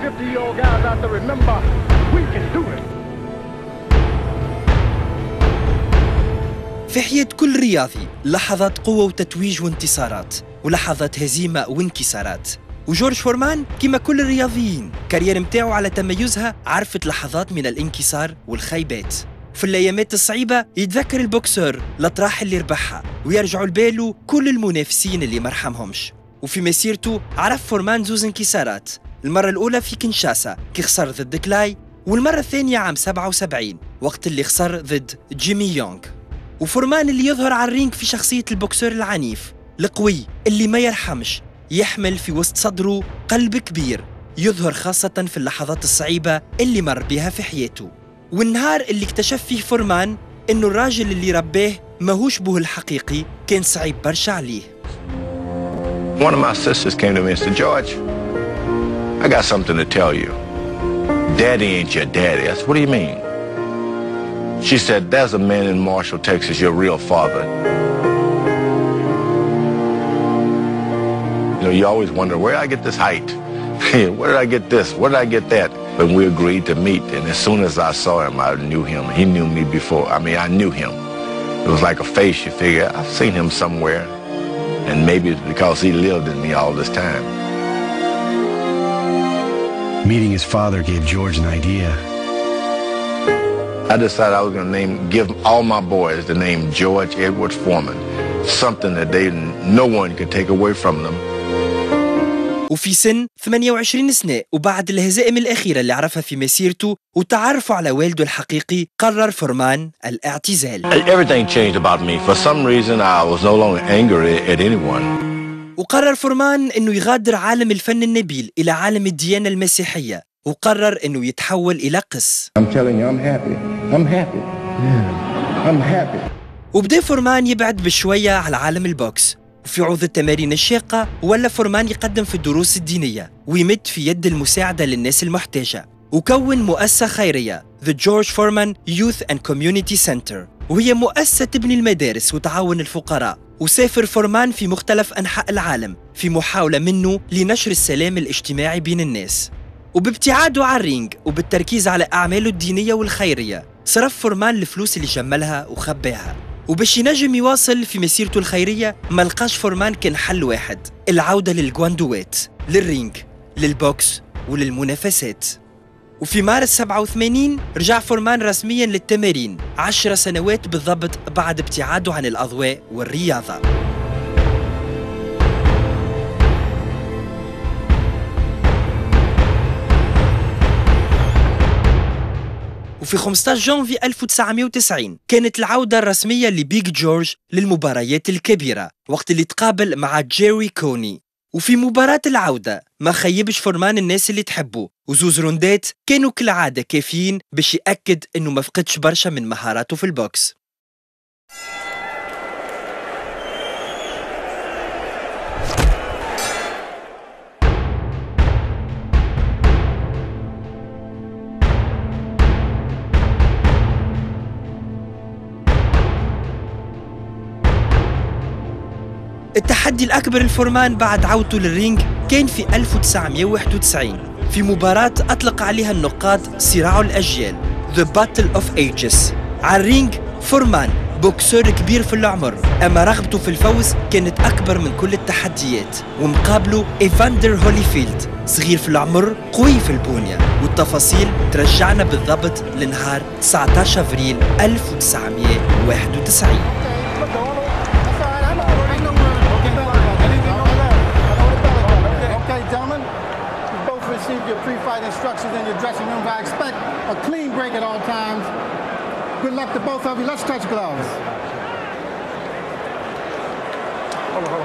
50-year-old guys out there remember we can do it. في حياة كل رياضي لحظات قوة وتتويج وانتصارات ولحظات هزيمة وانكسارات، وجورج فورمان كما كل الرياضيين كارير متاعه على تميزها عرفت لحظات من الانكسار والخيبات. في الأيامات الصعيبة يتذكر البوكسور الأطراح اللي ربحها ويرجعوا لباله كل المنافسين اللي مرحمهمش. وفي مسيرته عرف فورمان زوز انكسارات، المرة الأولى في كينشاسا كي خسر ضد كلاي، والمرة الثانية عام 77 وقت اللي خسر ضد جيمي يونغ. وفورمان اللي يظهر على الرينج في شخصية البوكسور العنيف القوي اللي ما يرحمش، يحمل في وسط صدره قلب كبير، يظهر خاصة في اللحظات الصعيبة اللي مر بها في حياته. والنهار اللي اكتشف فيه فورمان إنه الراجل اللي رباه ماهوش بوه الحقيقي كان صعيب برشا عليه. One of my sisters came to me and said, George, I got something to tell you. Daddy ain't your daddy. I said, what do you mean? She said, there's a man in Marshall, Texas, your real father. You know, you always wonder, where did I get this height? Where did I get this? Where did I get that? But we agreed to meet, and as soon as I saw him, I knew him. He knew me before. I mean, I knew him. It was like a face. You figure, I've seen him somewhere, and maybe it's because he lived in me all this time. Meeting his father gave George an idea. I decided I was going to give all my boys the name George Edward Forman, something that no one could take away from them. وفي سن 28 سنة وبعد الهزائم الأخيرة اللي عرفها في مسيرته وتعرفه على والده الحقيقي، قرر فورمان الاعتزال. Everything changed about me. For some reason I was no longer angry at anyone. وقرر فورمان إنه يغادر عالم الفن النبيل إلى عالم الديانة المسيحية، وقرر إنه يتحول إلى قس. I'm telling you, I'm happy. I'm happy. Yeah. I'm happy. وبدأ فورمان يبعد بشوية على عالم البوكس، وفي عوض التمارين الشاقة ولا فورمان يقدم في الدروس الدينية ويمد في يد المساعدة للناس المحتاجة، وكون مؤسسة خيرية The George Foreman Youth and Community Center، وهي مؤسسة تبني المدارس وتعاون الفقراء. وسافر فورمان في مختلف أنحاء العالم في محاولة منه لنشر السلام الاجتماعي بين الناس. وبابتعاده عن الرينج وبالتركيز على أعماله الدينية والخيرية، صرف فورمان الفلوس اللي جملها وخباها. وباش ينجم يواصل في مسيرته الخيرية ما لقاش فورمان كان حل واحد، العودة للجواندوات، للرينج، للبوكس وللمنافسات. وفي مارس 87 رجع فورمان رسمياً للتمارين 10 سنوات بالضبط بعد ابتعاده عن الأضواء والرياضة. وفي 15 جانفي 1990 كانت العودة الرسمية لبيج جورج للمباريات الكبيرة وقت اللي تقابل مع جيري كوني. وفي مباراة العودة ما خيبش فورمان الناس اللي تحبه، وزوز روندات كانوا كالعادة كافيين باش يأكد انه ما فقدش برشا من مهاراته في البوكس. التحدي الأكبر لفورمان بعد عودته للرينج كان في 1991 في مباراة أطلق عليها النقاد صراع الأجيال The Battle of Ages. على الرينج فورمان بوكسور كبير في العمر، أما رغبته في الفوز كانت أكبر من كل التحديات، ومقابله إيفندر هوليفيلد صغير في العمر قوي في البنية. والتفاصيل ترجعنا بالضبط لنهار 19 أفريل 1991. Instructions in your dressing room. I expect a clean break at all times. Good luck to both of you. Let's touch gloves. Okay.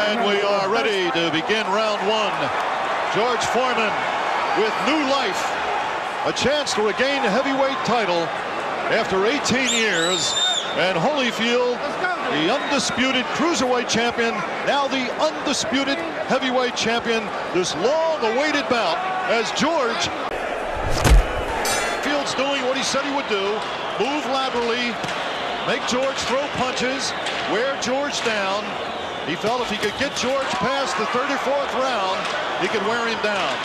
And we are ready to begin round one. George Foreman with new life, a chance to regain the heavyweight title after 18 years. And Holyfield, the undisputed cruiserweight champion, now the undisputed heavyweight champion. This long-awaited bout as George Field's doing what he said he would do, move laterally, make George throw punches, wear George down, He felt if he could get George past the 34th round, he could wear him down.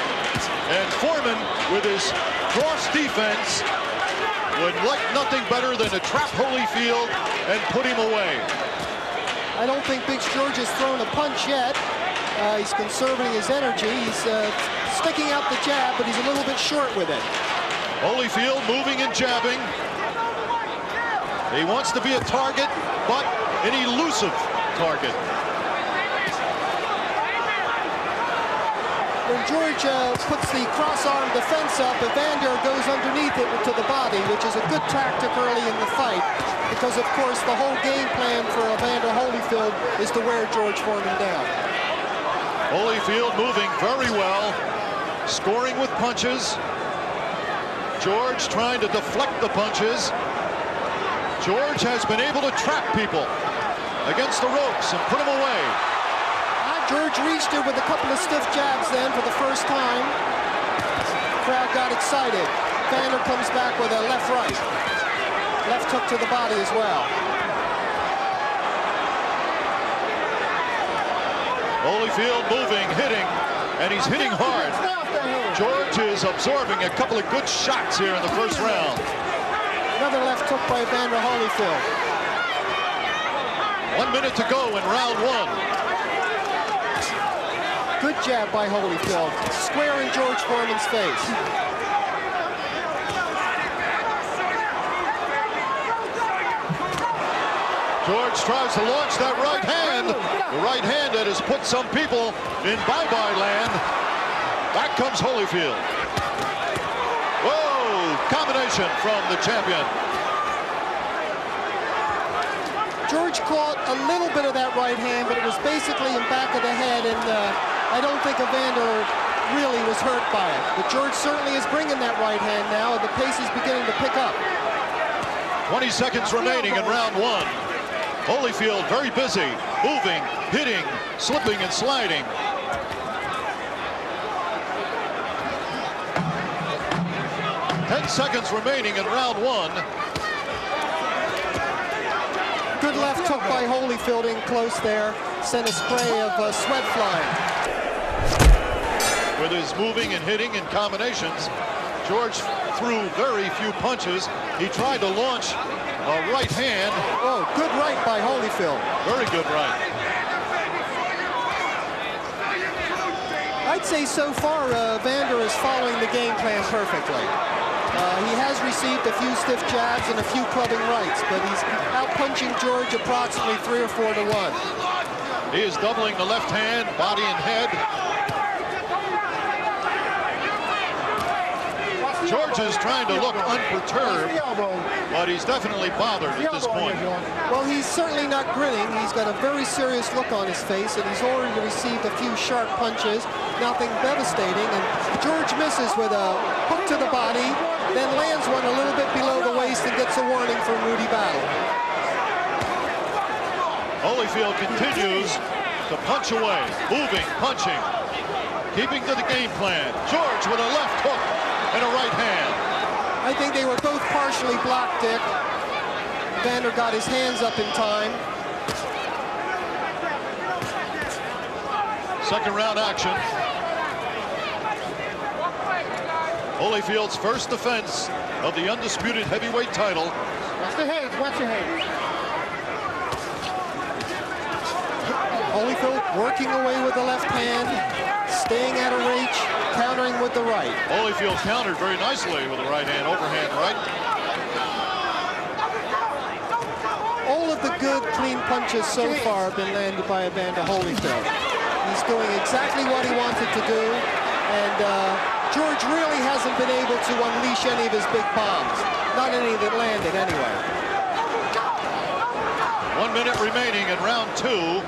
And Forman, with his cross defense, would like nothing better than to trap Holyfield and put him away. I don't think Big George has thrown a punch yet. He's conserving his energy. He's sticking out the jab, but he's a little bit short with it. Holyfield moving and jabbing. He wants to be a target, but an elusive target. When George puts the cross-arm defense up, Evender goes underneath it to the body, which is a good tactic early in the fight, because of course the whole game plan for Evander Holyfield is to wear George Foreman down. Holyfield moving very well, scoring with punches. George trying to deflect the punches. George has been able to trap people against the ropes and put them away. George reached it with a couple of stiff jabs then for the first time. Crowd got excited. Evander comes back with a left-right. Left hook to the body as well. Holyfield moving, hitting, and he's hitting hard. George is absorbing a couple of good shots here in the first round. Another left hook by Evander Holyfield. 1 minute to go in round one. Good jab by Holyfield, square in George Foreman's face. George tries to launch that right hand. The right hand that has put some people in bye-bye land. Back comes Holyfield. Whoa, combination from the champion. George caught a little bit of that right hand, but it was basically in back of the head, and I don't think Evander really was hurt by it. But George certainly is bringing that right hand now, and the pace is beginning to pick up. 20 seconds remaining in round one. Holyfield very busy, moving, hitting, slipping and sliding. Ten seconds remaining in round one. Good left hook by Holyfield in close there. Sent a spray of sweat flying. With his moving and hitting and combinations, George threw very few punches. He tried to launch a right hand. Oh, good right by Holyfield. Very good right. I'd say so far Evander is following the game plan perfectly. He has received a few stiff jabs and a few clubbing rights, but he's out-punching George approximately 3 or 4 to 1. He is doubling the left hand, body and head. George is trying to look unperturbed, but he's definitely bothered at this point. Well, he's certainly not grinning. He's got a very serious look on his face, and he's already received a few sharp punches, nothing devastating, and George misses with a hook to the body, then lands one a little bit below the waist and gets a warning from Rudy Battle. Holyfield continues to punch away, moving, punching, keeping to the game plan. George with a left hook and a right hand. I think they were both partially blocked, Dick. Evander got his hands up in time. Second round action. Holyfield's first defense of the undisputed heavyweight title. Watch the heads, watch your heads. Holyfield working away with the left hand, staying out of reach, countering with the right. Holyfield countered very nicely with the right hand, overhand right. All of the good, clean punches so far have been landed by Evander Holyfield. He's doing exactly what he wanted to do, and George really hasn't been able to unleash any of his big bombs. Not any that landed, anyway. 1 minute remaining in round two.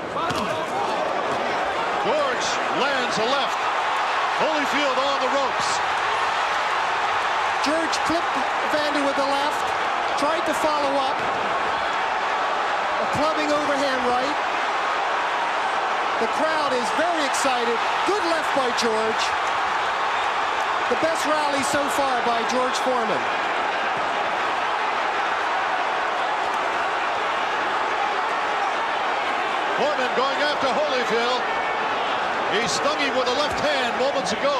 George lands a left. Holyfield on the ropes. George clipped Evander with the left, tried to follow up. A clubbing overhand right. The crowd is very excited. Good left by George. The best rally so far by George Foreman. Forman going after Holyfield. He stung him with a left hand moments ago.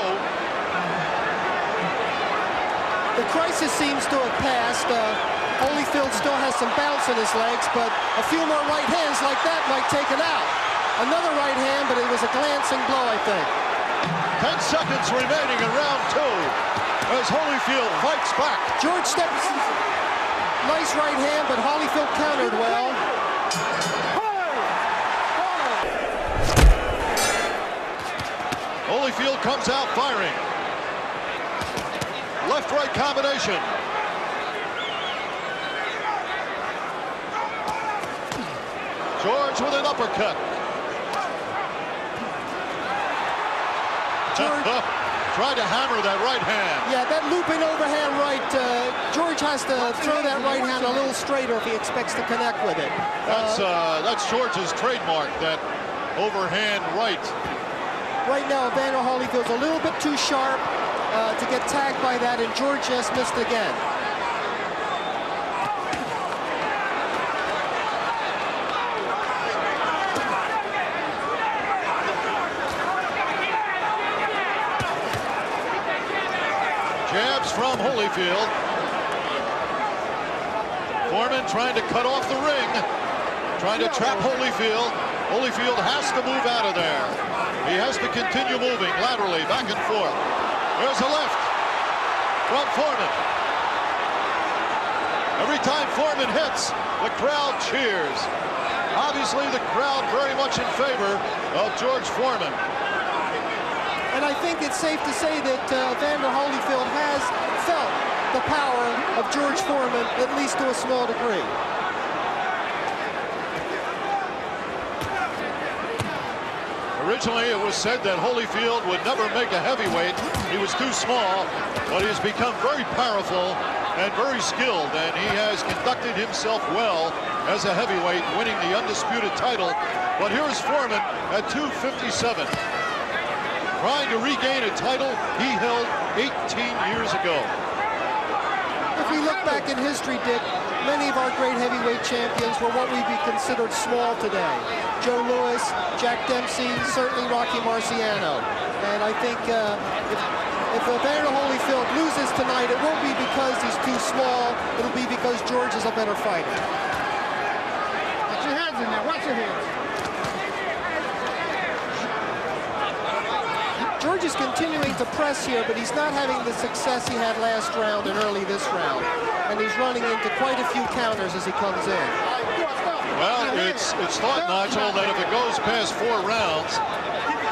The crisis seems to have passed. Holyfield still has some bounce in his legs, but a few more right hands like that might take it out. Another right hand, but it was a glancing blow, I think. 10 seconds remaining in round 2 as Holyfield fights back. George steps. Nice right hand, but Holyfield countered well. Holyfield comes out firing. Left-right combination. George with an uppercut. George tried to hammer that right hand. Yeah, that looping overhand right. George has to throw that right hand a little straighter if he expects to connect with it. That's George's trademark, that overhand right. Right now, Evander Holyfield's a little bit too sharp to get tagged by that, and George just missed again. Jabs from Holyfield. Forman trying to cut off the ring, trying to trap Holyfield. Holyfield has to move out of there. He has to continue moving laterally, back and forth. There's a left from Forman. Every time Forman hits, the crowd cheers. Obviously, the crowd very much in favor of George Forman. And I think it's safe to say that Evander Holyfield has felt the power of George Forman, at least to a small degree. Originally, it was said that Holyfield would never make a heavyweight. He was too small, but he has become very powerful and very skilled, and he has conducted himself well as a heavyweight, winning the undisputed title. But here's Forman at 257, trying to regain a title he held 18 years ago. If we look back in history, Dick, many of our great heavyweight champions were what we'd be considered small today. Joe Louis, Jack Dempsey, certainly Rocky Marciano. And I think if Evander Holyfield loses tonight, it won't be because he's too small. It'll be because George is a better fighter. Watch your hands in there. Watch your hands. George is continuing to press here, but he's not having the success he had last round and early this round. And he's running into quite a few counters as he comes in. Well, it's thought, Nigel, that if it goes past 4 rounds,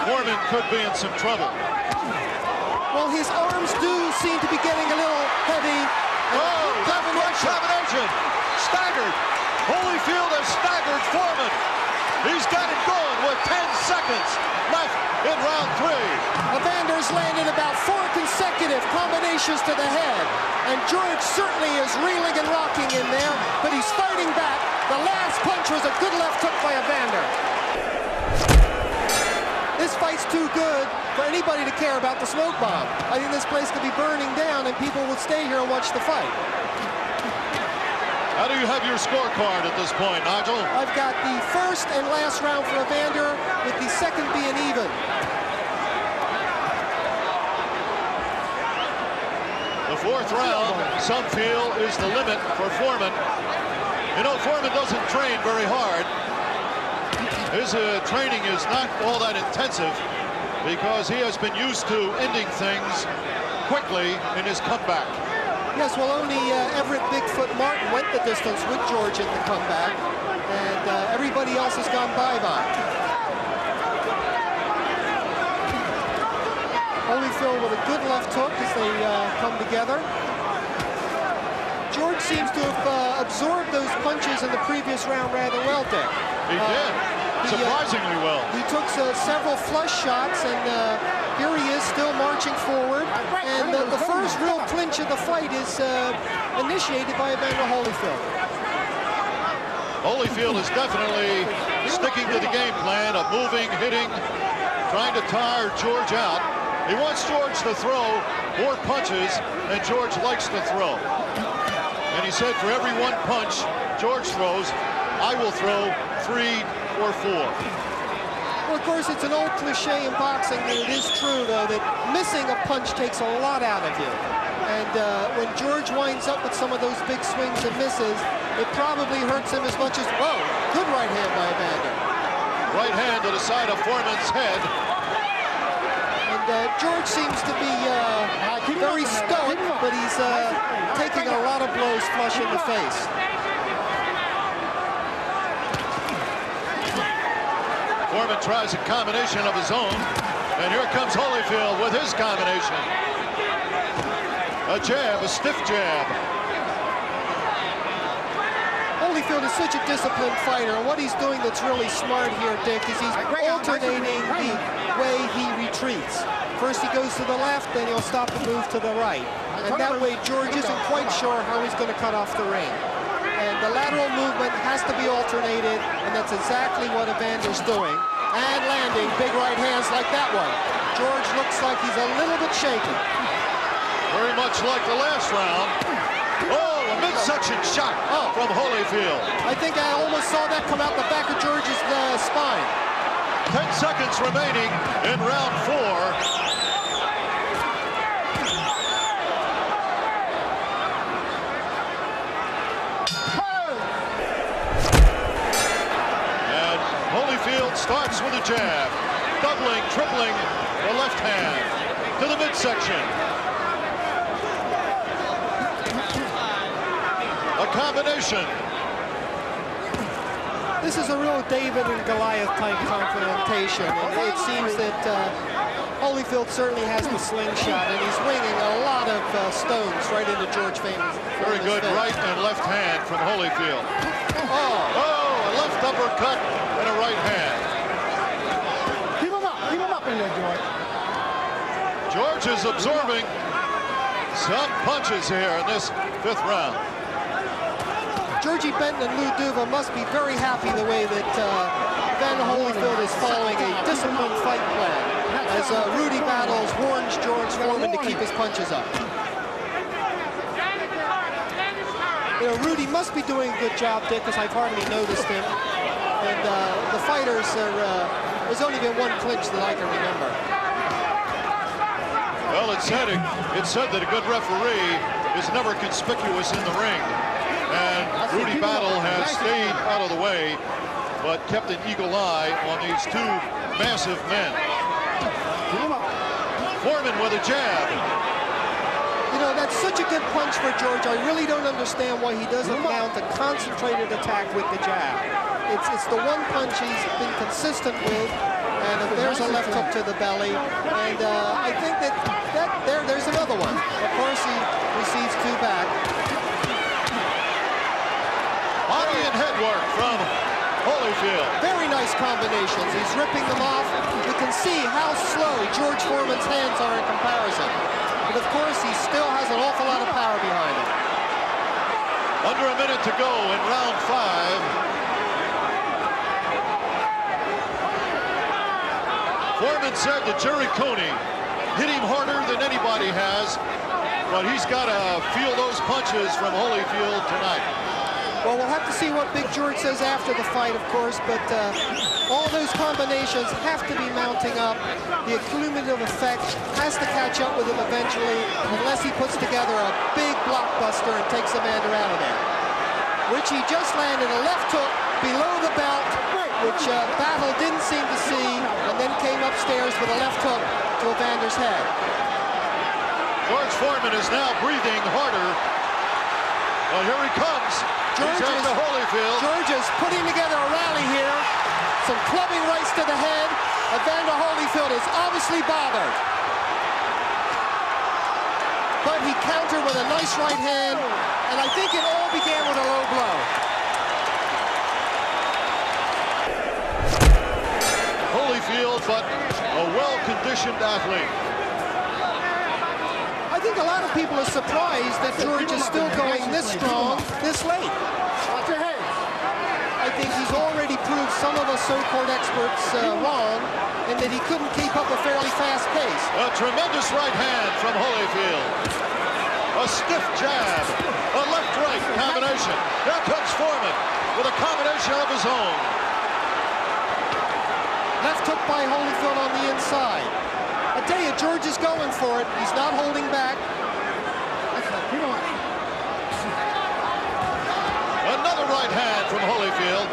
Forman could be in some trouble. Well, his arms do seem to be getting a little heavy. Oh, that right combination. Staggered. Holyfield has staggered Forman. He's got it going with 10 seconds left in round 3. Evander's landed about 4 consecutive combinations to the head. And George certainly is reeling and rocking in there, but he's fighting back. The last punch was a good left hook by Evander. This fight's too good for anybody to care about the smoke bomb. I think this place could be burning down and people would stay here and watch the fight. How do you have your scorecard at this point, Nigel? I've got the first and last round for Evander, with the second being even. The 4th round, some feel, is the limit for Forman. You know, Forman doesn't train very hard. His training is not all that intensive because he has been used to ending things quickly in his comeback. Yes, well, only Everett Bigfoot Martin went the distance with George in the comeback, and everybody else has gone bye-bye. Holyfield with a good left hook as they come together. George seems to have absorbed those punches in the previous round rather well, Dick. He did, surprisingly well. He took several flush shots, and here he is still marching forward. And the first real clinch of the fight is initiated by Evander Holyfield. Holyfield is definitely sticking to the game plan of moving, hitting, trying to tire George out. He wants George to throw more punches than George likes to throw. And he said, for every 1 punch George throws, I will throw 3 or 4. Well, of course, it's an old cliche in boxing, and it is true, though, that missing a punch takes a lot out of you. And when George winds up with some of those big swings and misses, it probably hurts him as much as, whoa, good right hand by Evender. Right hand to the side of Forman's head. And George seems to be very stoic, but he's taking a lot of blows flush in the face. Forman tries a combination of his own, and here comes Holyfield with his combination. A jab, a stiff jab. Holyfield is such a disciplined fighter, and what he's doing that's really smart here, Dick, is he's alternating the way he retreats. First he goes to the left, then he'll stop and move to the right. And that way George isn't quite sure how he's going to cut off the ring. And the lateral movement has to be alternated, and that's exactly what Evander's doing. And landing big right hands like that one. George looks like he's a little bit shaky. Very much like the last round. Oh, a midsection shot from Holyfield. I think I almost saw that come out the back of George's spine. 10 seconds remaining in round 4. And Holyfield starts with a jab, doubling, tripling the left hand to the midsection. A combination. This is a real David and Goliath type confrontation, and it seems that Holyfield certainly has the slingshot, and he's winging a lot of stones right into George Foreman's face. Very good right and left hand from Holyfield. Oh, a left uppercut and a right hand. Keep him up in there, George. George is absorbing some punches here in this 5th round. Georgie Benton and Lou Duva must be very happy the way that Van Holyfield is following a disciplined fight plan as Rudy battles warns George Foreman to keep his punches up. You know, Rudy must be doing a good job, Dick, because I've hardly noticed him. And the fighters are, there's only been one clinch that I can remember. Well, it's said that a good referee is never conspicuous in the ring. And Rudy Battle has stayed out of the way, but kept an eagle eye on these two massive men. Forman with a jab. You know, that's such a good punch for George. I really don't understand why he doesn't mount a concentrated attack with the jab. It's the one punch he's been consistent with, and there's a left hook to the belly. And I think there's another one. Of course, he receives 2 back. Body and head work from Holyfield. Very nice combinations. He's ripping them off. You can see how slow George Foreman's hands are in comparison. But of course, he still has an awful lot of power behind him. Under a minute to go in round 5. Forman said that Jerry Coney hit him harder than anybody has, but he's got to feel those punches from Holyfield tonight. Well, we'll have to see what Big George says after the fight, of course, but all those combinations have to be mounting up. The cumulative effect has to catch up with him eventually, unless he puts together a big blockbuster and takes Evander out of there. Which he just landed a left hook below the belt, which Battle didn't seem to see, and then came upstairs with a left hook to Evander's head. George Foreman is now breathing harder. Well, here he comes. George is putting together a rally here. Some clubbing rights to the head. Evander Holyfield is obviously bothered. But he countered with a nice right hand, and I think it all began with a low blow. Holyfield, but a well-conditioned athlete. I think a lot of people are surprised that George is still going this strong, this late. Watch your head. I think he's already proved some of us so-called experts wrong, and that he couldn't keep up a fairly fast pace. A tremendous right hand from Holyfield. A stiff jab, a left-right combination. There comes Forman with a combination of his own. by Holyfield on the inside. I tell you, George is going for it. He's not holding back. Another right hand from Holyfield.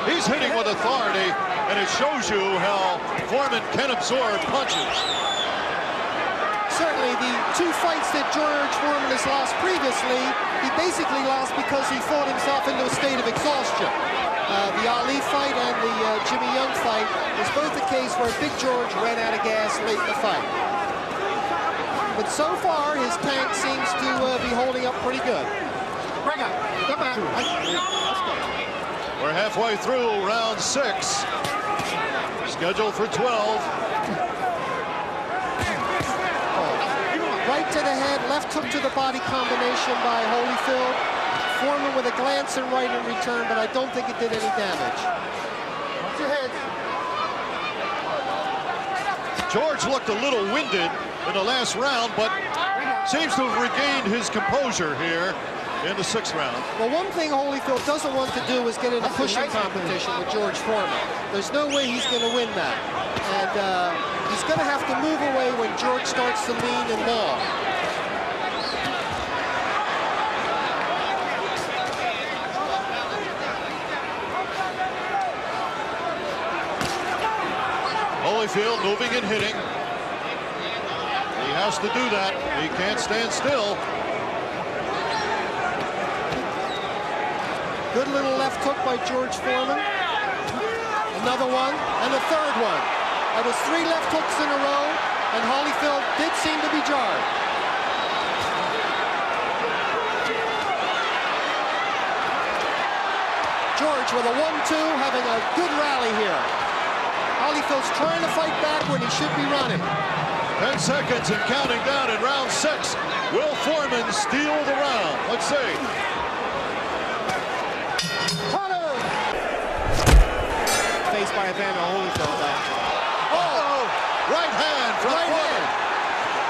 He's hitting with authority, and it shows you how Forman can absorb punches. Certainly, the two fights that George Foreman has lost previously, he basically lost because he fought himself into a state of exhaustion. The Ali fight and the Jimmy Young fight was both the case where Big George ran out of gas late in the fight. But so far, his tank seems to be holding up pretty good. Bring up. Come back. We're halfway through round 6. Scheduled for 12. Right to the head, left hook to the body combination by Holyfield. Forman with a glance and right in return, but I don't think it did any damage. Watch your head. George looked a little winded in the last round, but seems to have regained his composure here in the 6th round. Well, one thing Holyfield doesn't want to do is get in a pushing competition with George Foreman. There's no way he's going to win that. And he's going to have to move away when George starts to lean and maul. Holyfield moving and hitting. He has to do that. He can't stand still. Good little left hook by George Foreman. Another one, and a third one. That was 3 left hooks in a row, and Holyfield did seem to be jarred. George with a 1-2, having a good rally here. Holyfield's trying to fight back when he should be running. 10 seconds and counting down in round 6. Will Forman steal the round? Let's see. Faced by Evender Holyfield. Oh! Right hand from Forman.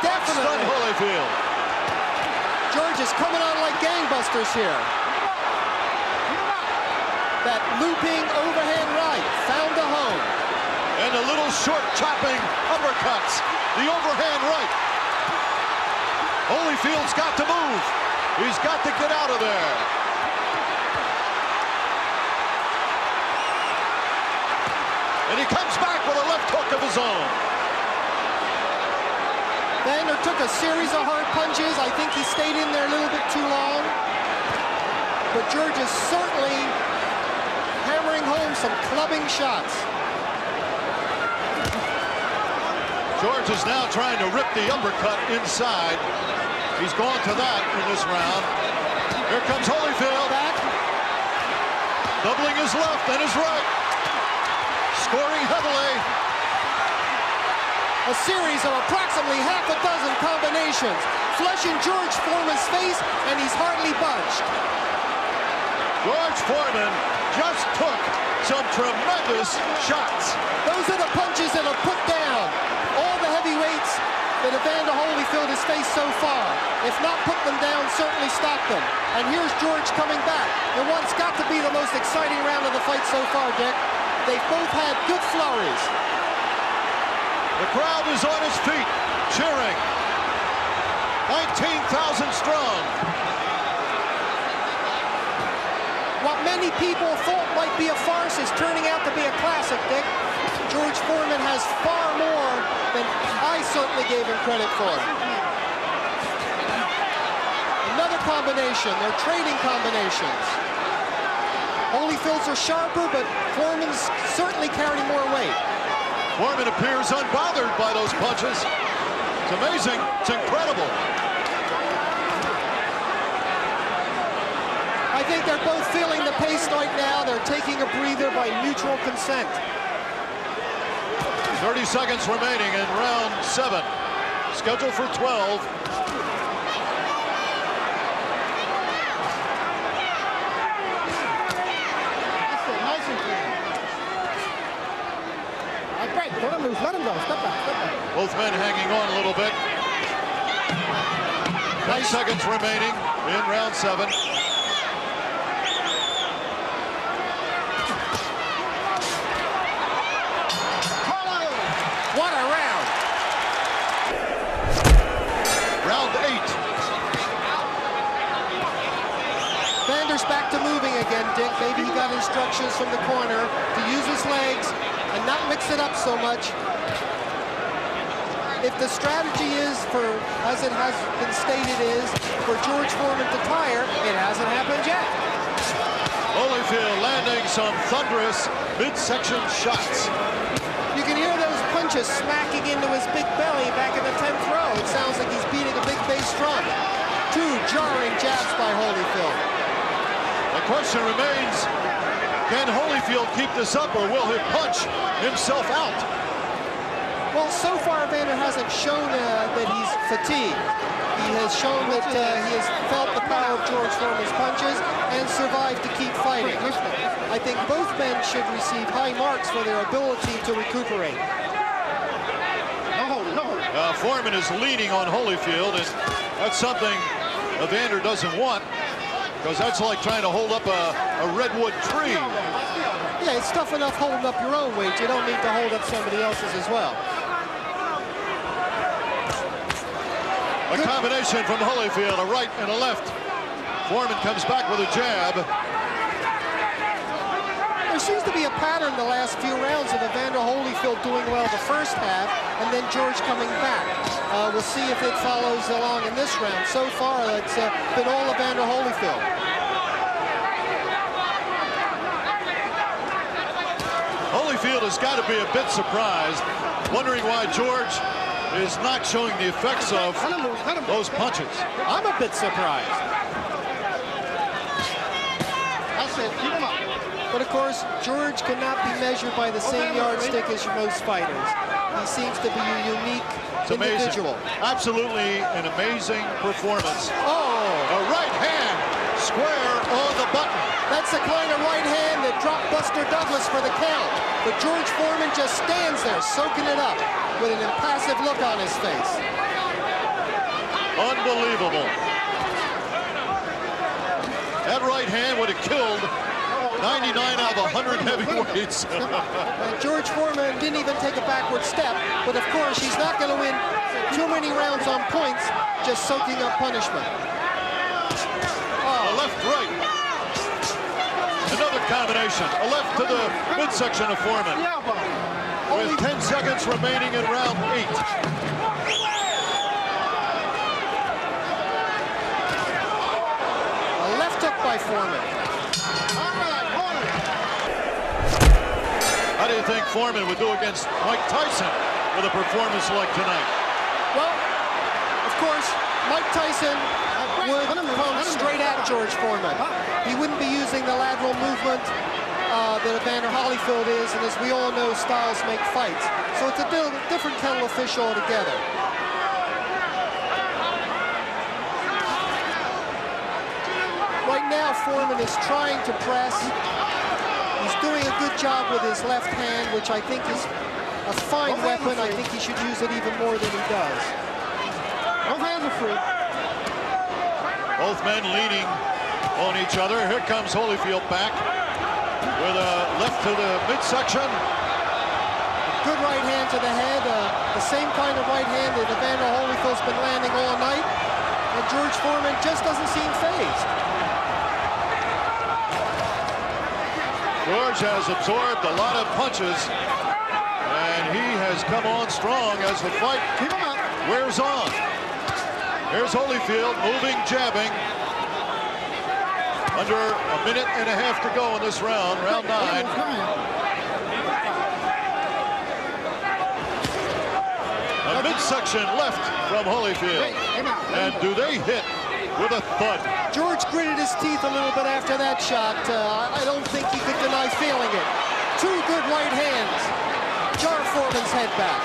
Definitely. Stunned Holyfield. George is coming on like gangbusters here. That looping overhand right found a home. And a little short chopping uppercuts. The overhand right. Holyfield's got to move. He's got to get out of there. And he comes back with a left hook of his own. Evender took a series of hard punches. I think he stayed in there a little bit too long. But George is certainly hammering home some clubbing shots. George is now trying to rip the uppercut inside. He's gone to that in this round. Here comes Holyfield. Back. Doubling his left and his right. Scoring heavily. A series of approximately half a dozen combinations. Flushing George Foreman's face, and he's hardly budged. George Forman just took some tremendous shots. Those are the punches that have put down all the heavyweights that Evender Holyfield has faced so far. If not put them down, certainly stop them. And here's George coming back. And what's got to be the most exciting round of the fight so far, Dick. They've both had good flurries. The crowd is on his feet, cheering. 19,000 strong. What many people thought might be a farce is turning out to be a classic, Dick. George Foreman has far more than I certainly gave him credit for. Another combination. They're trading combinations. Holyfield's are sharper, but Foreman's certainly carrying more weight. Forman appears unbothered by those punches. It's amazing. It's incredible. I think they're both feeling the pace right now. They're taking a breather by mutual consent. 30 seconds remaining in round 7. Scheduled for 12. Nice and clean. That's right. Let him loose. Let him go. Step back. Step back. Both men hanging on a little bit. 10 seconds remaining in round 7. stick. Maybe he got instructions from the corner to use his legs and not mix it up so much. If the strategy is for, as it has been stated, is for George Foreman to tire, it hasn't happened yet. Holyfield landing some thunderous midsection shots. You can hear those punches smacking into his big belly back in the 10th row. It sounds like he's beating a big bass drum. Two jarring jabs by Holyfield. The question remains, can Holyfield keep this up, or will he punch himself out? Well, so far Evender hasn't shown that he's fatigued. He has shown that he has felt the power of George Foreman's punches and survived to keep fighting. I think both men should receive high marks for their ability to recuperate. Foreman is leaning on Holyfield, and that's something Evender doesn't want, because that's like trying to hold up a redwood tree. Yeah, it's tough enough holding up your own weight. You don't need to hold up somebody else's as well. A combination from Holyfield, a right and a left. Foreman comes back with a jab. There seems to be a pattern the last few rounds of Evander Holyfield doing well the first half, and then George coming back. We'll see if it follows along in this round. So far, it's been all Evander Holyfield. Holyfield has got to be a bit surprised, wondering why George is not showing the effects of those punches. I'm a bit surprised. But of course, George cannot be measured by the same yardstick as most fighters. He seems to be a unique individual. Absolutely an amazing performance. Oh! A right hand square on the button. That's the kind of right hand that dropped Buster Douglas for the count. But George Foreman just stands there soaking it up with an impassive look on his face. Unbelievable. That right hand would have killed 99 out of 100 heavyweights. George Foreman didn't even take a backward step, but of course he's not going to win too many rounds on points just soaking up punishment. Oh, left, right. Another combination, a left to the midsection of Foreman. With 10 seconds remaining in round 8. A left hook by Foreman. How do you think Foreman would do against Mike Tyson with a performance like tonight? Well, of course, Mike Tyson would come straight at George Foreman. He wouldn't be using the lateral movement that Evander Holyfield is, and as we all know, styles make fights. So it's a different kettle of fish altogether. Right now, Foreman is trying to press. He's doing a good job with his left hand, which I think is a fine weapon. I think he should use it even more than he does. Both hands are free. Both men leaning on each other. Here comes Holyfield back with a left to the midsection. Good right hand to the head. The same kind of right hand that Evander Holyfield's been landing all night. And George Foreman just doesn't seem fazed. George has absorbed a lot of punches, and he has come on strong as the fight wears on. Here's Holyfield moving, jabbing. Under a minute and a half to go in this round, round 9. A midsection left from Holyfield. And do they hit with a thud? George gritted his teeth a little bit after that shot. I don't think he could deny feeling it. Two good right hands. Jar Foreman's head back.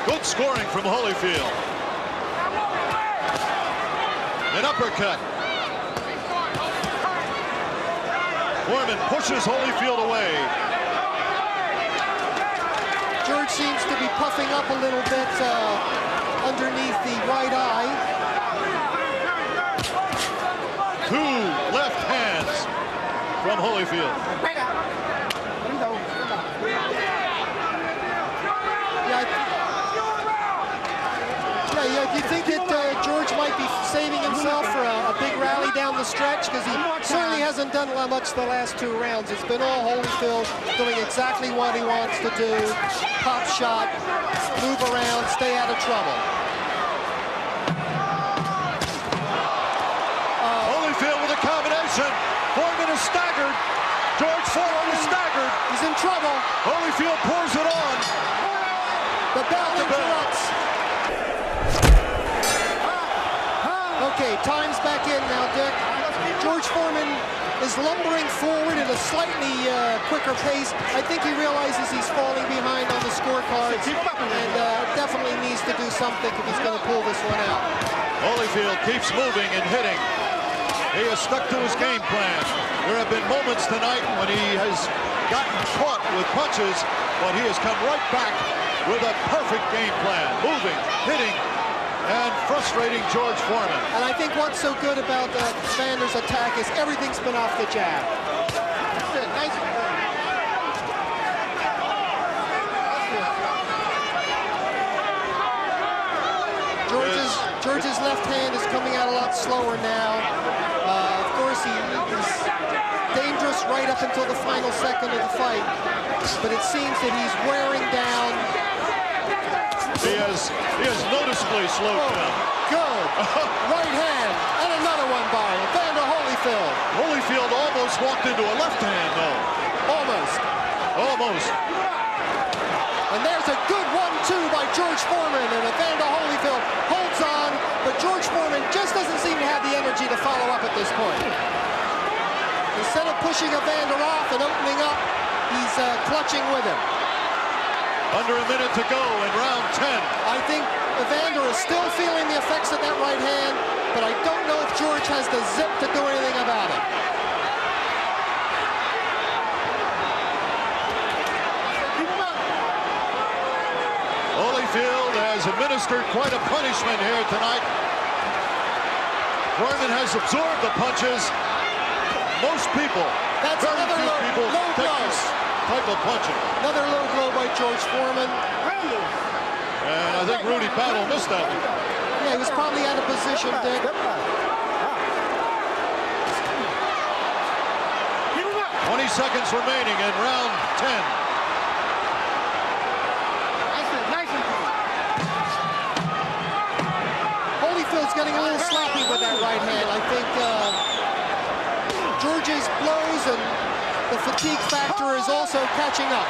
Good scoring from Holyfield. An uppercut. Foreman pushes Holyfield away. George seems to be puffing up a little bit underneath the right eye. Two left hands from Holyfield. Yeah, you think that George might be saving himself for a big rally down the stretch, because he certainly hasn't done much the last 2 rounds. It's been all Holyfield doing exactly what he wants to do. Pop shot, move around, stay out of trouble. Holyfield with a combination. Forman is staggered. George Foreman is staggered. He's in trouble. Holyfield pours it on. The bell interrupts. Okay, time's back in now, Dick. George Foreman is lumbering forward at a slightly quicker pace. I think he realizes he's falling behind on the scorecards and definitely needs to do something if he's going to pull this one out. Holyfield keeps moving and hitting. He has stuck to his game plan. There have been moments tonight when he has gotten caught with punches, but he has come right back with a perfect game plan, moving, hitting, and frustrating George Foreman. And I think what's so good about Evander's attack is everything's been off the jab. George's left hand is coming out a lot slower now. Of course, he's dangerous right up until the final second of the fight, but it seems that he's wearing down. He has noticeably slowed down. Good. Right hand, and another one by Evander Holyfield. Holyfield almost walked into a left hand, though. Almost. Almost. And there's a good 1-2 by George Foreman, and Evander Holyfield holds on, but George Foreman just doesn't seem to have the energy to follow up at this point. Instead of pushing Evander off and opening up, he's clutching with him. Under a minute to go in round 10. I think Evander is still feeling the effects of that right hand, but I don't know if George has the zip to do anything about it. Holyfield has administered quite a punishment here tonight. Foreman has absorbed the punches. Most people, That's very another few people low take blow. this type of punching. Another low blow by George Foreman. And I think Rudy Battle missed that one. Yeah, he was probably out of position, Dick. 20 seconds remaining in round 10. Holyfield's getting a little sloppy with that right hand. I think George's blows and the fatigue factor is also catching up.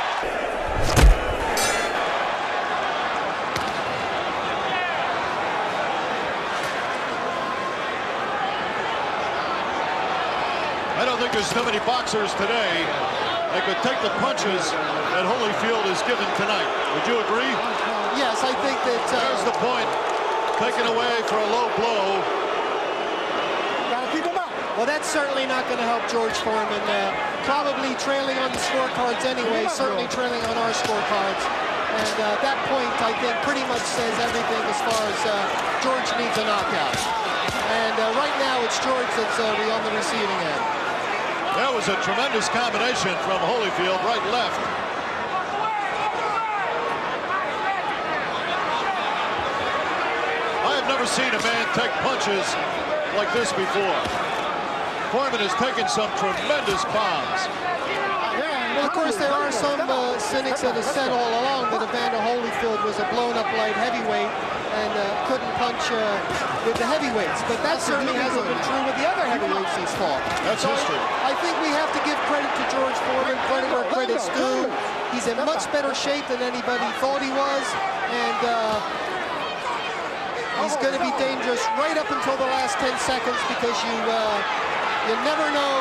I don't think there's too many boxers today that could take the punches that Holyfield has given tonight. Would you agree? Yes, I think that... There's the point. Taken away for a low blow. Gotta keep him up. Well, that's certainly not going to help George Foreman. Probably trailing on the scorecards anyway, certainly trailing on our scorecards. And that point, I think, pretty much says everything as far as George needs a knockout. And right now, it's George that's on the receiving end. That was a tremendous combination from Holyfield, right, left. I have never seen a man take punches like this before. Foreman has taken some tremendous bombs. Well, of course, there are some cynics that have said all along that Evander Holyfield was a blown-up light heavyweight and couldn't punch with the heavyweights. But that certainly hasn't been true with the other heavyweights he's fought. That's history. I think we have to give credit to George Foreman, credit where credit's due. He's in much better shape than anybody thought he was, and he's going to be dangerous right up until the last 10 seconds because you never know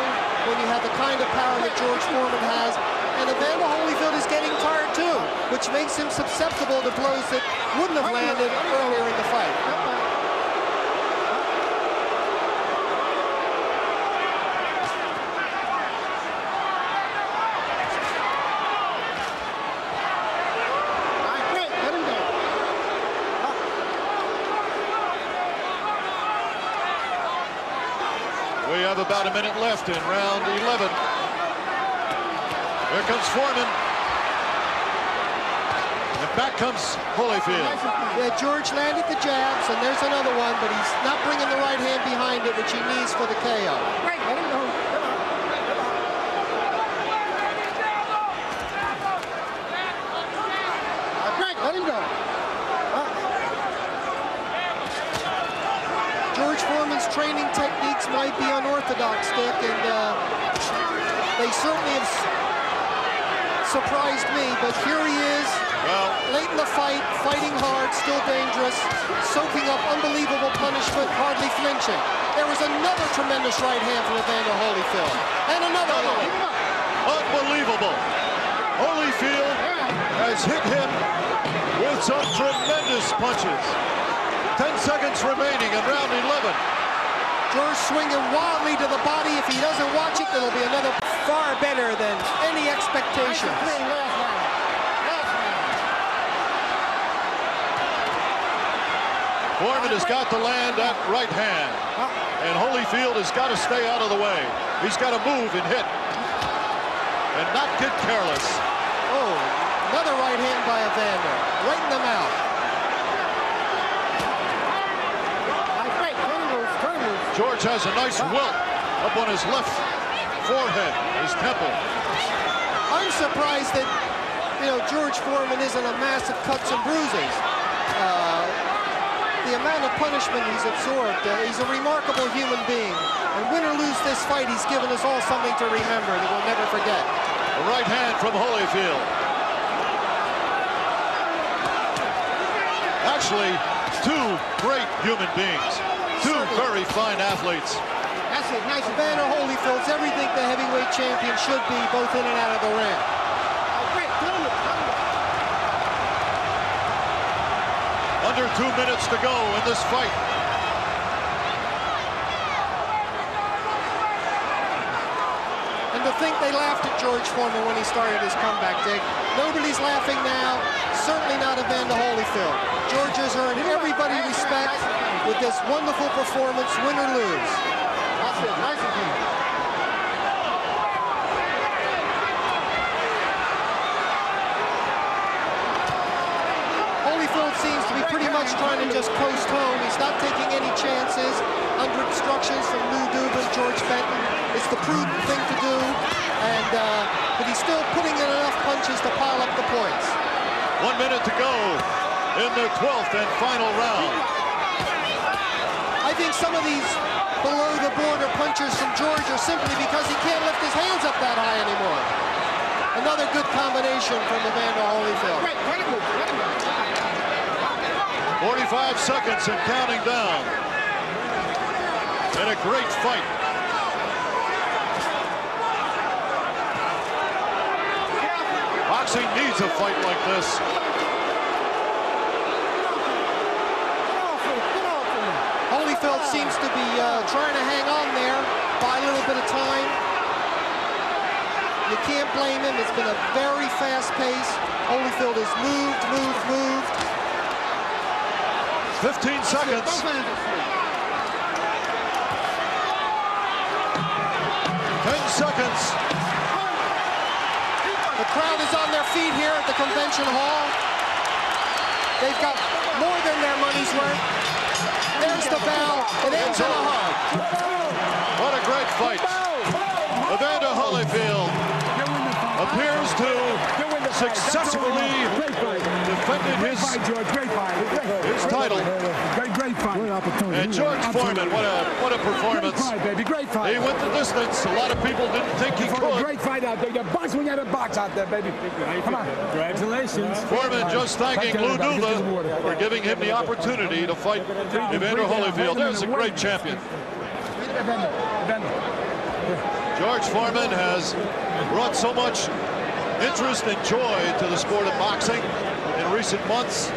when you have the kind of power that George Foreman has. And Evander Holyfield is getting tired too, which makes him susceptible to blows that wouldn't have landed earlier in the fight. We have about a minute left in round 11. Here comes Forman. And back comes Holyfield. Yeah, George landed the jabs, and there's another one, but he's not bringing the right hand behind it, which he needs for the KO. Right, let him go. Let him go. George Foreman's training techniques might be unorthodox, Dick, and they certainly have surprised me, but here he is, late in the fight, fighting hard, still dangerous, soaking up unbelievable punishment, hardly flinching. There was another tremendous right hand from Evander Holyfield, and another one. Unbelievable. Holyfield has hit him with some tremendous punches. 10 seconds remaining in round 11. George swinging wildly to the body. If he doesn't watch it, it'll be another far better than any expectations. Forman has got to land that right hand, and Holyfield has got to stay out of the way. He's got to move and hit, and not get careless. Oh, another right hand by Evander, right in the mouth. George has a nice welt up on his left forehead, his temple. I'm surprised that, George Foreman isn't a mass of cuts and bruises. The amount of punishment he's absorbed, he's a remarkable human being. And win or lose this fight, he's given us all something to remember that we'll never forget. A right hand from Holyfield. Actually, two great human beings. Two very fine athletes. That's it, nice. Evander Holyfield's everything the heavyweight champion should be, both in and out of the ring. Under 2 minutes to go in this fight. And to think they laughed at George Foreman when he started his comeback, Dick. Nobody's laughing now, certainly not Evander Holyfield. George has earned everybody respect with this wonderful performance, win or lose. That's it, nice and clean. Holyfield seems to be pretty much trying to just coast home. He's not taking any chances under instructions from Lou Dubin, George Benton. It's the prudent thing to do, and but he's still putting in enough punches to pile up the points. 1 minute to go in the 12th and final round. I think some of these below-the-border punches from George are simply because he can't lift his hands up that high anymore. Another good combination from Evander Holyfield. 45 seconds and counting down. And a great fight. Boxing needs a fight like this. Holyfield seems to be trying to hang on there, buy a little bit of time. You can't blame him. It's been a very fast pace. Holyfield has moved. 15 seconds. 10 seconds. The crowd is on their feet here at the convention hall. They've got more than their money's worth. There's the bell. It ends in a hug. What a great fight. Evander Holyfield appears to successfully defended his title. And George Foreman, what a performance. Great fight. He went the distance. A lot of people didn't think he could. Great fight out there. You box when you have a box out there, baby. Come on. Congratulations. Foreman just thanking Lou Duva for giving him the opportunity to fight Evander Holyfield. There's a great champion. George Foreman has brought so much interest and joy to the sport of boxing in recent months.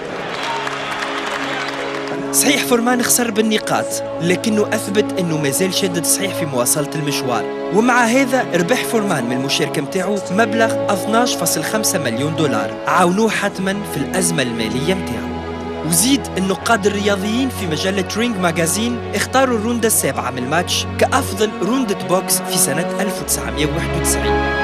صحيح فورمان خسر بالنقاط، لكنه أثبت أنه ما زال شادد صحيح في مواصلة المشوار، ومع هذا ربح فورمان من المشاركة متاعه مبلغ 12.5 مليون دولار، عاونوه حتما في الأزمة المالية متاعه. وزيد أنه قاد الرياضيين في مجلة رينج ماجازين اختاروا الروندة السابعة من الماتش كأفضل روندة بوكس في سنة 1991.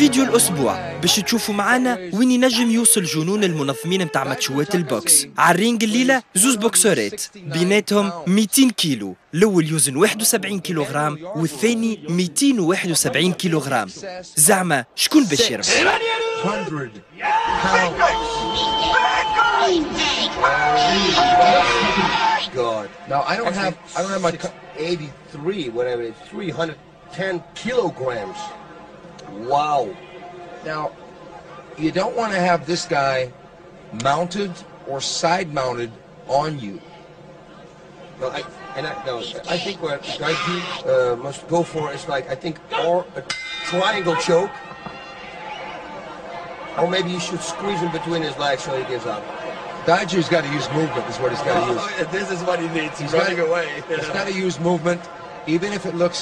فيديو الأسبوع باش تشوفوا معانا وين ينجم يوصل جنون المنظمين متاع ماتشوات البوكس. على الرينج الليلة زوز بوكسورات بيناتهم 200 كيلو، الأول يوزن 71 كيلوغرام والثاني 271 كيلوغرام. زعما شكون باش يربح؟ 100 God. Now I don't have my 83, whatever it's 310 kilograms. Wow. Now you don't want to have this guy mounted or side mounted on you. No, I think what guys must go for is like or a triangle choke, or maybe you should squeeze him between his legs so he gives up. Daiju's got to use movement is what he's got to use. This is what he needs. He's running away. He's got to use movement, even if it looks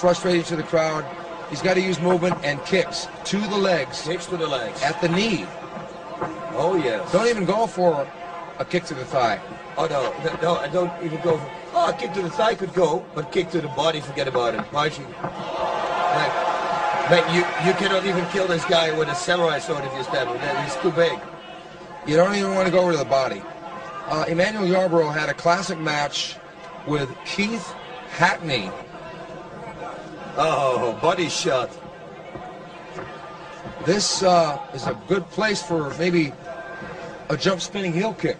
frustrating to the crowd. He's got to use movement and kicks to the legs. Kicks to the legs. At the knee. Oh, yes. Don't even go for a kick to the thigh. Oh, no, I don't even go for... Oh, a kick to the thigh could go, but kick to the body, forget about it. Punching. Like you cannot even kill this guy with a samurai sword if you stab him. He's too big. You don't even want to go over to the body. Emmanuel Yarbrough had a classic match with Keith Hackney. Oh, body shot. This is a good place for maybe a jump spinning heel kick.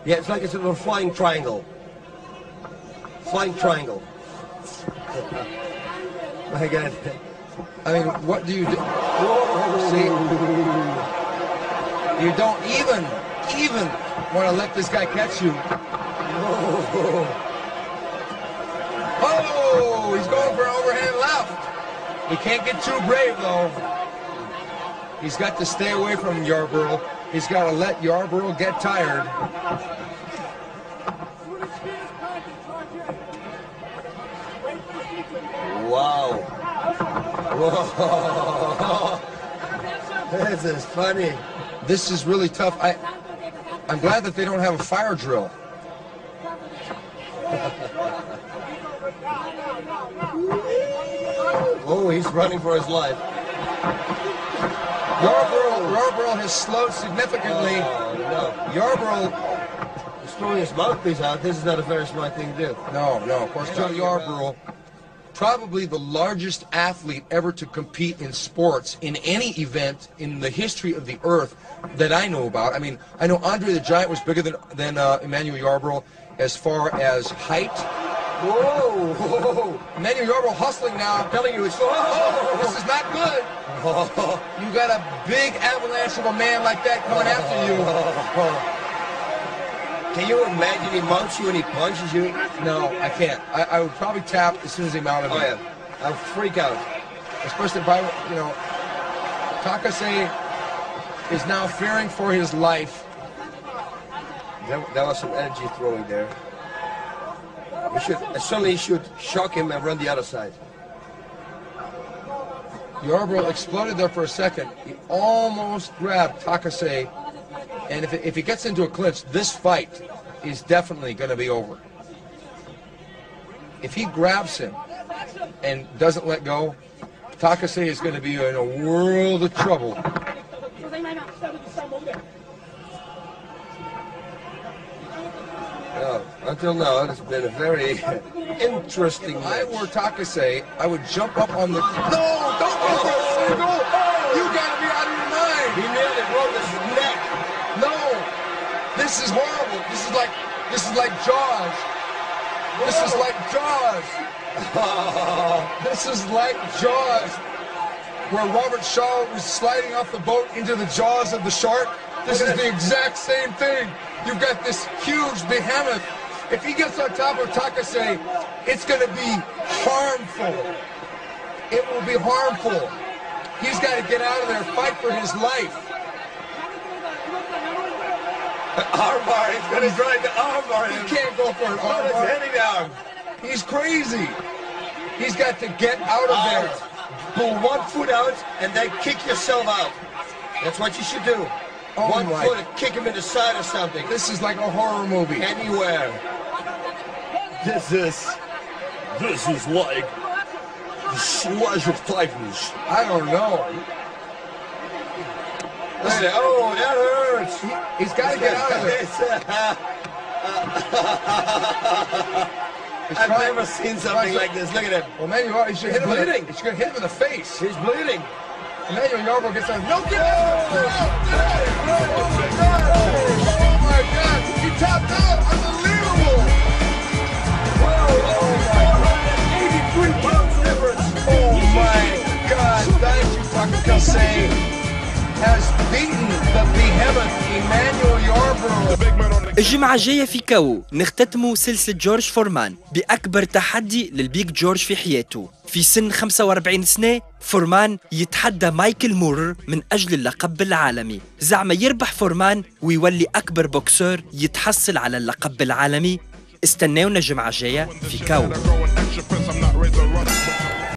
Yeah, it's like it's a little flying triangle. Flying triangle. My God. I mean, what do you do? See? You don't even want to let this guy catch you. Oh, he's going for an overhand left. He can't get too brave, though. He's got to stay away from Yarbrough. He's got to let Yarbrough get tired. Wow. Whoa. This is funny. This is really tough. I'm glad that they don't have a fire drill. Oh, he's running for his life. Yarbrough has slowed significantly. Oh, no. Yarbrough is throwing his mouthpiece out. This is not a very smart thing to do. No, of course not. Yarbrough, probably the largest athlete ever to compete in sports in any event in the history of the earth that I know about. I mean, I know Andre the Giant was bigger than Emmanuel Yarbrough as far as height. Whoa! Emmanuel Yarbrough hustling now. I'm telling you, this is not good. You got a big avalanche of a man like that coming after you. Can you imagine he mounts you and he punches you? No, I can't. I would probably tap as soon as he mounted me. Oh, yeah. I would freak out. Especially by, Takase is now fearing for his life. That was some energy throwing there. Suddenly you should shock him and run the other side. Yarbrough exploded there for a second. He almost grabbed Takase. And if he gets into a clinch, this fight is definitely going to be over. If he grabs him and doesn't let go, Takase is going to be in a world of trouble. Until now, it's been a very interesting match. If I were Takase, I would jump up on the... No! Don't go for a single! You got to be out of your mind! He nearly broke his neck. No! This is horrible. This is like Jaws. This is like Jaws. This is like Jaws. Where Robert Shaw was sliding off the boat into the jaws of the shark. This is the exact same thing. You've got this huge behemoth. If he gets on top of Takase, it's going to be harmful. It will be harmful. He's got to get out of there, fight for his life. Armbar, he's going to try to armbar him. He can't go for an armbar. He's heading down. He's crazy. He's got to get out of there. Pull one foot out and then kick yourself out. That's what you should do. One foot and kick him in the side or something. This is like a horror movie. Anywhere. This is like the Slash of Titans. I don't know. Oh, that hurts. He's got to get out of it. I've never seen something like this. Look at him. Well, Emmanuel, he should hit him. Bleeding. He should hit him in the face. He's bleeding. Emmanuel Yarbrough gets on. No, get out! Oh my God! Oh my God! He tapped out. Unbelievable! Whoa! Oh my God! 83 pounds difference. Oh my God! Daichi Takakase has beaten the behemoth Emmanuel Yarbrough. الجمعة الجاية في كاو نختتموا سلسلة جورج فورمان بأكبر تحدي للبيك جورج في حياته. في سن 45 سنة فورمان يتحدى مايكل مورر من أجل اللقب العالمي. زعما يربح فورمان ويولي أكبر بوكسور يتحصل على اللقب العالمي. استناونا الجمعة الجاية في كاو.